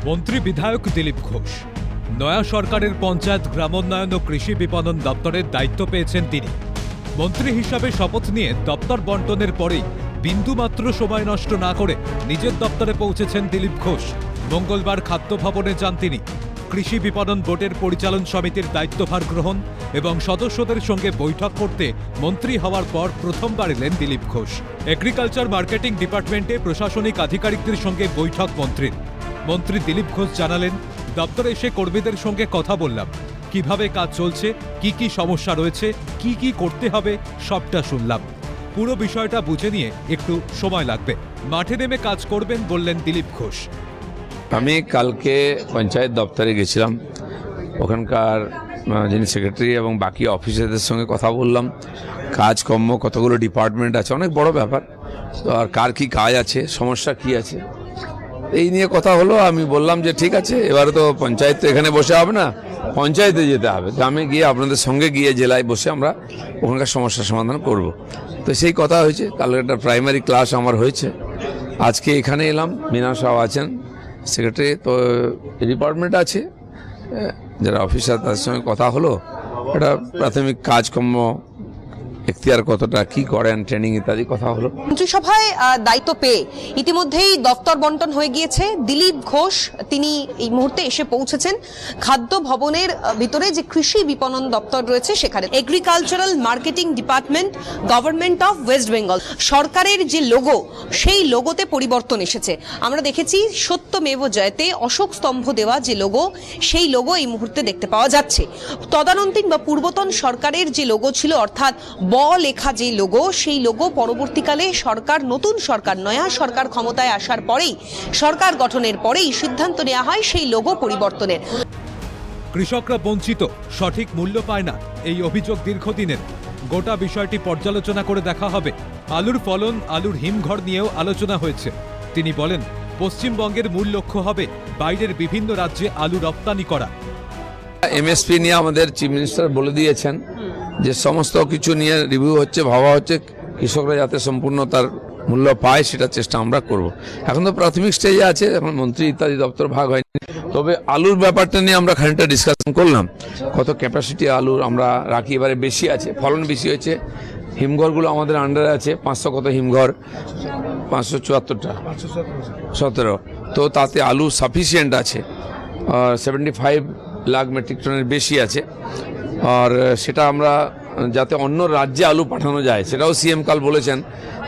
মন্ত্রী বিধায়ক দিলীপ ঘোষ নয়া সরকারের পঞ্চায়েত গ্রামোন্নয়ন ও কৃষি বিপণন দপ্তরের দায়িত্ব পেয়েছেন তিনি। মন্ত্রী হিসাবে শপথ নিয়ে দপ্তর বন্টনের পরেই বিন্দুমাত্র সময় নষ্ট না করে নিজের দপ্তরে পৌঁছেছেন দিলীপ ঘোষ। মঙ্গলবার খাদ্য ভবনে যান তিনি। কৃষি বিপণন বোর্ডের পরিচালন সমিতির দায়িত্বভার গ্রহণ এবং সদস্যদের সঙ্গে বৈঠক করতে মন্ত্রী হওয়ার পর প্রথমবার এলেন দিলীপ ঘোষ। এগ্রিকালচার মার্কেটিং ডিপার্টমেন্টে প্রশাসনিক আধিকারিকদের সঙ্গে বৈঠক মন্ত্রীর। মন্ত্রী দিলীপ ঘোষ জানালেন, দপ্তরে এসে কর্মীদের সঙ্গে কথা বললাম, কিভাবে কাজ চলছে, কি সমস্যা রয়েছে, কি করতে হবে সবটা শুনলাম। পুরো বিষয়টা বুঝে নিয়ে একটু সময় লাগবে, মাঠে নেমে কাজ করবেন বললেন দিলীপ ঘোষ। আমি কালকে পঞ্চায়েত দপ্তরে গেছিলাম, ওখানকার যিনি সেক্রেটারি এবং বাকি অফিসারদের সঙ্গে কথা বললাম। কাজকর্ম কতগুলো ডিপার্টমেন্ট আছে, অনেক বড় ব্যাপার, তো আর কার কি কাজ আছে, সমস্যা কি আছে, এই নিয়ে কথা হলো। আমি বললাম যে ঠিক আছে, এবারে তো পঞ্চায়েত তো এখানে বসে হবে না, পঞ্চায়েতে যেতে হবে, গ্রামে গিয়ে আপনাদের সঙ্গে গিয়ে জেলায় বসে আমরা ওখানকার সমস্যার সমাধান করব। তো সেই কথা হয়েছে। কালকে একটা প্রাইমারি ক্লাস আমার হয়েছে, আজকে এখানে এলাম। মিনা সাহ আছেন সেক্রেটারি, তো ডিপার্টমেন্ট আছে যারা অফিসার, তাদের সঙ্গে কথা হলো। একটা প্রাথমিক কাজকর্ম এখতিয়ার কতটা, কি করেন, ট্রেনিং ইত্যাদি কথা হলো। মন্ত্রিসভায় দায়িত্ব পেয়ে ইতিমধ্যেই দফতর বন্টন হয়ে গিয়েছে। দিলীপ ঘোষ তিনি এই মুহূর্তে এসে পৌঁছেছেন খাদ্য ভবনের ভিতরে যে কৃষি বিপণন দপ্তর রয়েছে সেখানে। Agricultural marketing department, government of West Bengal. সরকারের যে লোগো, সেই লোগোতে পরিবর্তন এসেছে। আমরা দেখেছি সত্যমেব জয়তে অশোক স্তম্ভ দেওয়া যে লোগো, সেই লোগো এই মুহূর্তে দেখতে পাওয়া যাচ্ছে। তদানীন্তন বা পূর্বতন সরকারের যে লোগো ছিল, অর্থাৎ লেখা যে লোগো, সেই লোগো পরবর্তীকালে সরকার, নতুন সরকার, নয়া সরকার ক্ষমতায় আসার পরেই, সরকার গঠনের পরেই সিদ্ধান্ত নেওয়া হয় সেই লোগো পরিবর্তনের। কৃষকরা বঞ্চিত, সঠিক মূল্য পায় না, এই অভিযোগ দীর্ঘদিনের। গোটা বিষয়টি পর্যালোচনা করে দেখা হবে। আলুর ফলন, আলুর হিমঘর নিয়েও আলোচনা হয়েছে। তিনি বলেন, পশ্চিমবঙ্গের মূল লক্ষ্য হবে বাইরের বিভিন্ন রাজ্যে আলু রপ্তানি করা। এমএসপি নিয়ে আমাদের চিফ মিনিস্টার বলে দিয়েছেন যে সমস্ত কিছু নিয়ে রিভিউ হচ্ছে, ভাবা হচ্ছে, কৃষকরা যাতে সম্পূর্ণ তার মূল্য পায় সেটা চেষ্টা আমরা করব। এখন তো প্রাথমিক স্টেজে আছে, এখন মন্ত্রী ইত্যাদি দপ্তর ভাগ হয়নি। তবে আলুর ব্যাপারটা নিয়ে আমরা খানিকটা ডিসকাশন করলাম, কত ক্যাপাসিটি আলুর আমরা রাখি, এবারে বেশি আছে, ফলন বেশি হয়েছে। হিমঘরগুলো আমাদের আন্ডারে আছে, 500 কত হিমঘর, 574টা, 17। তো তাতে আলু সাফিসিয়েন্ট আছে, আর 75 লাখ মেট্রিক টনের বেশি আছে। আর সেটা আমরা যাতে অন্য রাজ্যে আলু পাঠানো যায়, সেটাও সিএম কাল বলেছেন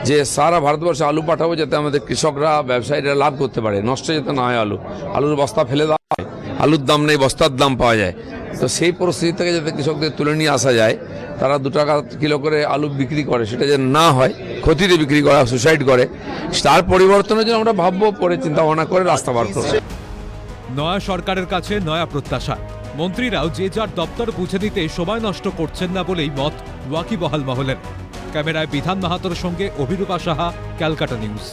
যে সারা ভারতবর্ষে আলু পাঠাবো, যাতে আমাদের কৃষকরা, ব্যবসায়ীরা লাভ করতে পারে, নষ্ট যাতে না হয়। আলুর বস্তা ফেলে দেওয়া হয়, আলুর দাম নেই, বস্তার দাম পাওয়া যায়। তো সেই পরিস্থিতি থেকে যাতে কৃষকদের তুলে নিয়ে আসা যায়, তারা 2 টাকা কিলো করে আলু বিক্রি করে, সেটা যেন না হয়, ক্ষতিতে বিক্রি করা, সুসাইড করে, তার পরিবর্তনের জন্য আমরা ভাববো, পরে চিন্তা ভাবনা করে রাস্তা বার করবো। নয়া সরকারের কাছে নয়া প্রত্যাশা। মন্ত্রীরাও যে যার দপ্তর বুঝে দিতে সময় নষ্ট করছেন না বলেই মত ওয়াকিবহাল মহলের। ক্যামেরায় বিধান মাহাতোর সঙ্গে অভিরূপা সাহা, ক্যালকাটা নিউজ।